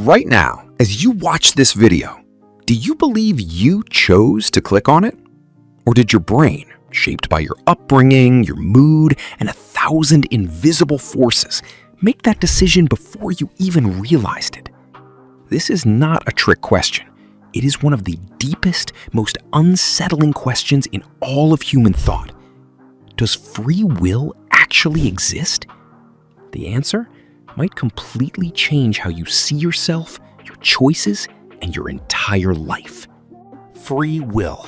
Right now, as you watch this video, do you believe you chose to click on it? Or did your brain, shaped by your upbringing, your mood, and 1,000 invisible forces, make that decision before you even realized it? This is not a trick question. It is one of the deepest, most unsettling questions in all of human thought. Does free will actually exist? The answer might completely change how you see yourself, your choices, and your entire life. Free will.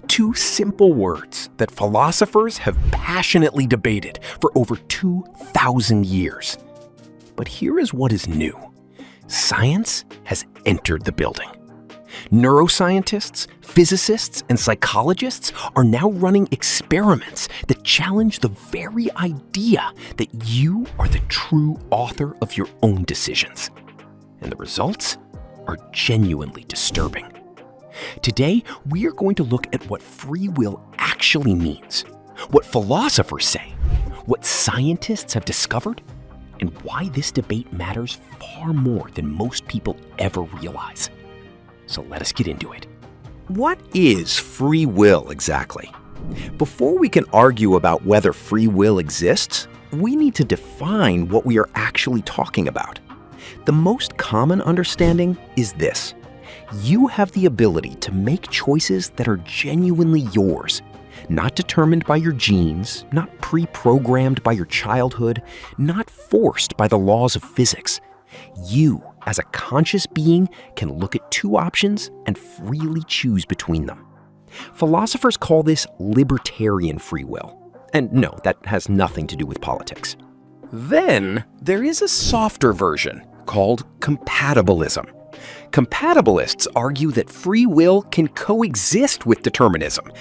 Two simple words that philosophers have passionately debated for over 2,000 years. But here is what is new. Science has entered the building. Neuroscientists, physicists, and psychologists are now running experiments that challenge the very idea that you are the true author of your own decisions. And the results are genuinely disturbing. Today, we are going to look at what free will actually means, what philosophers say, what scientists have discovered, and why this debate matters far more than most people ever realize. So let us get into it. What is free will exactly? Before we can argue about whether free will exists, we need to define what we are actually talking about. The most common understanding is this. You have the ability to make choices that are genuinely yours, not determined by your genes, not pre-programmed by your childhood, not forced by the laws of physics. You, as a conscious being, can look at two options and freely choose between them. Philosophers call this libertarian free will. And no, that has nothing to do with politics. Then there is a softer version called compatibilism. Compatibilists argue that free will can coexist with determinism.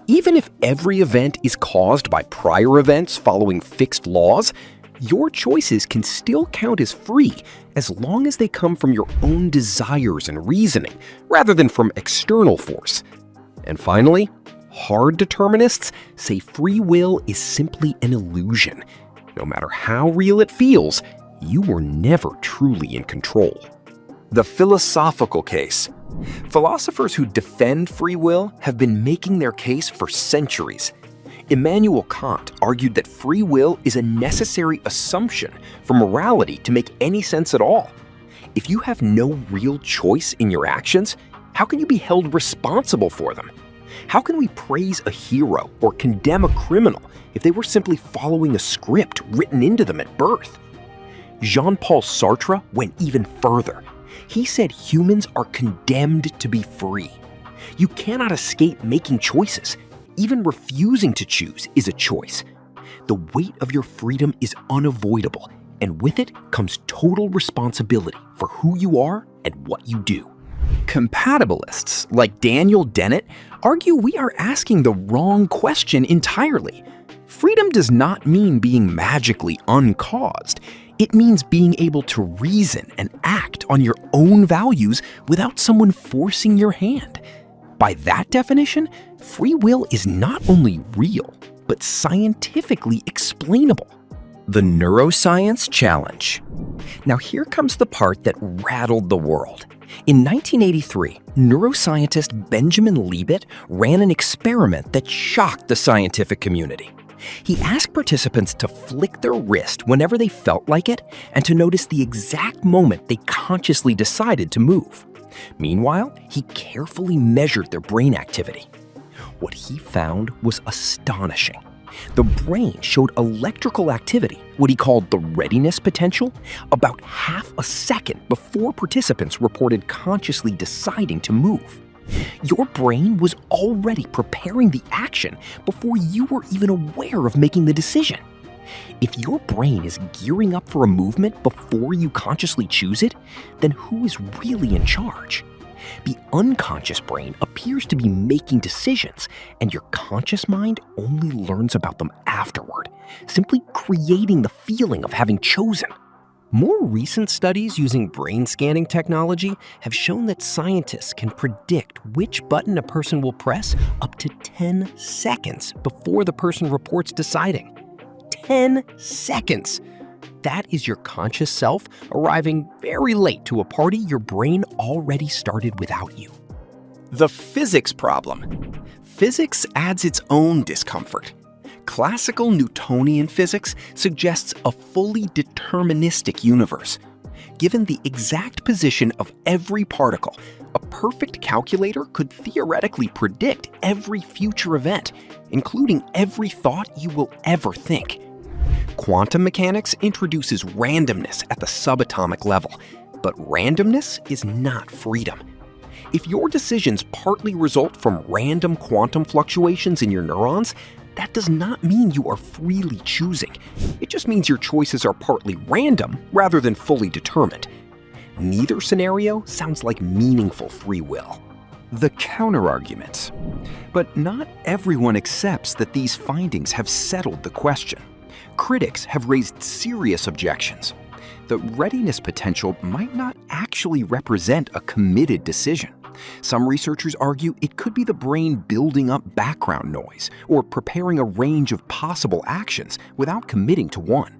Even if every event is caused by prior events following fixed laws, your choices can still count as free as long as they come from your own desires and reasoning, rather than from external force. And finally, hard determinists say free will is simply an illusion. No matter how real it feels, you were never truly in control. The philosophical case. Philosophers who defend free will have been making their case for centuries. Immanuel Kant argued that free will is a necessary assumption for morality to make any sense at all. If you have no real choice in your actions, how can you be held responsible for them? How can we praise a hero or condemn a criminal if they were simply following a script written into them at birth? Jean-Paul Sartre went even further. He said humans are condemned to be free. You cannot escape making choices. Even refusing to choose is a choice. The weight of your freedom is unavoidable, and with it comes total responsibility for who you are and what you do. Compatibilists, like Daniel Dennett, argue we are asking the wrong question entirely. Freedom does not mean being magically uncaused. It means being able to reason and act on your own values without someone forcing your hand. By that definition, free will is not only real, but scientifically explainable. The Neuroscience Challenge. Now here comes the part that rattled the world. In 1983, neuroscientist Benjamin Libet ran an experiment that shocked the scientific community. He asked participants to flick their wrist whenever they felt like it and to notice the exact moment they consciously decided to move. Meanwhile, he carefully measured their brain activity. What he found was astonishing. The brain showed electrical activity, what he called the readiness potential, about half a second before participants reported consciously deciding to move. Your brain was already preparing the action before you were even aware of making the decision. If your brain is gearing up for a movement before you consciously choose it, then who is really in charge? The unconscious brain appears to be making decisions, and your conscious mind only learns about them afterward, simply creating the feeling of having chosen. More recent studies using brain scanning technology have shown that scientists can predict which button a person will press up to 10 seconds before the person reports deciding. 10 seconds! That is your conscious self arriving very late to a party your brain already started without you. The physics problem. Physics adds its own discomfort. Classical Newtonian physics suggests a fully deterministic universe. Given the exact position of every particle, a perfect calculator could theoretically predict every future event, including every thought you will ever think. Quantum mechanics introduces randomness at the subatomic level, but randomness is not freedom. If your decisions partly result from random quantum fluctuations in your neurons, that does not mean you are freely choosing. It just means your choices are partly random rather than fully determined. Neither scenario sounds like meaningful free will. The counterarguments. But not everyone accepts that these findings have settled the question. Critics have raised serious objections. The readiness potential might not actually represent a committed decision. Some researchers argue it could be the brain building up background noise or preparing a range of possible actions without committing to one.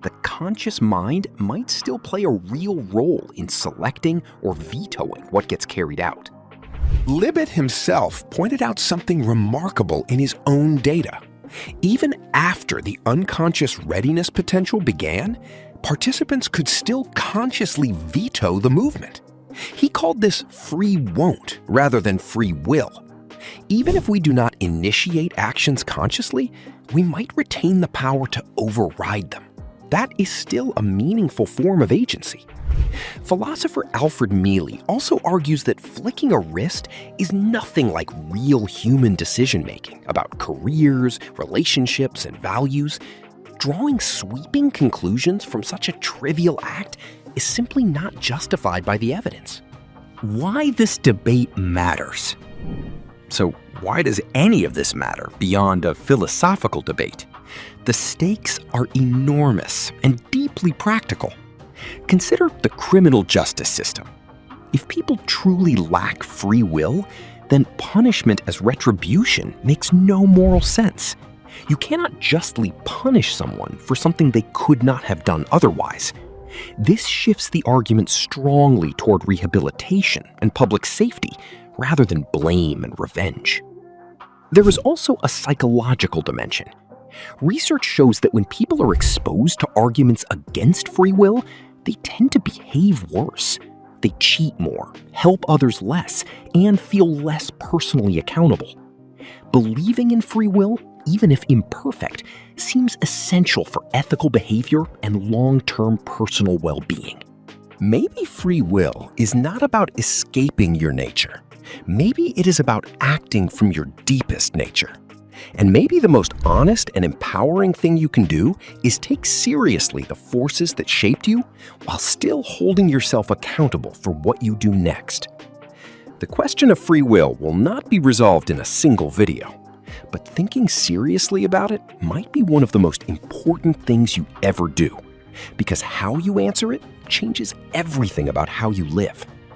The conscious mind might still play a real role in selecting or vetoing what gets carried out. Libet himself pointed out something remarkable in his own data. Even after the unconscious readiness potential began, participants could still consciously veto the movement. He called this free won't rather than free will. Even if we do not initiate actions consciously, we might retain the power to override them. That is still a meaningful form of agency. Philosopher Alfred Mealy also argues that flicking a wrist is nothing like real human decision-making about careers, relationships, and values. Drawing sweeping conclusions from such a trivial act is simply not justified by the evidence. Why this debate matters. So why does any of this matter beyond a philosophical debate? The stakes are enormous and deeply practical. Consider the criminal justice system. If people truly lack free will, then punishment as retribution makes no moral sense. You cannot justly punish someone for something they could not have done otherwise. This shifts the argument strongly toward rehabilitation and public safety rather than blame and revenge. There is also a psychological dimension. Research shows that when people are exposed to arguments against free will, they tend to behave worse. They cheat more, help others less, and feel less personally accountable. Believing in free will, even if imperfect, seems essential for ethical behavior and long-term personal well-being. Maybe free will is not about escaping your nature. Maybe it is about acting from your deepest nature. And maybe the most honest and empowering thing you can do is take seriously the forces that shaped you while still holding yourself accountable for what you do next. The question of free will will not be resolved in a single video, but thinking seriously about it might be one of the most important things you ever do, because how you answer it changes everything about how you live.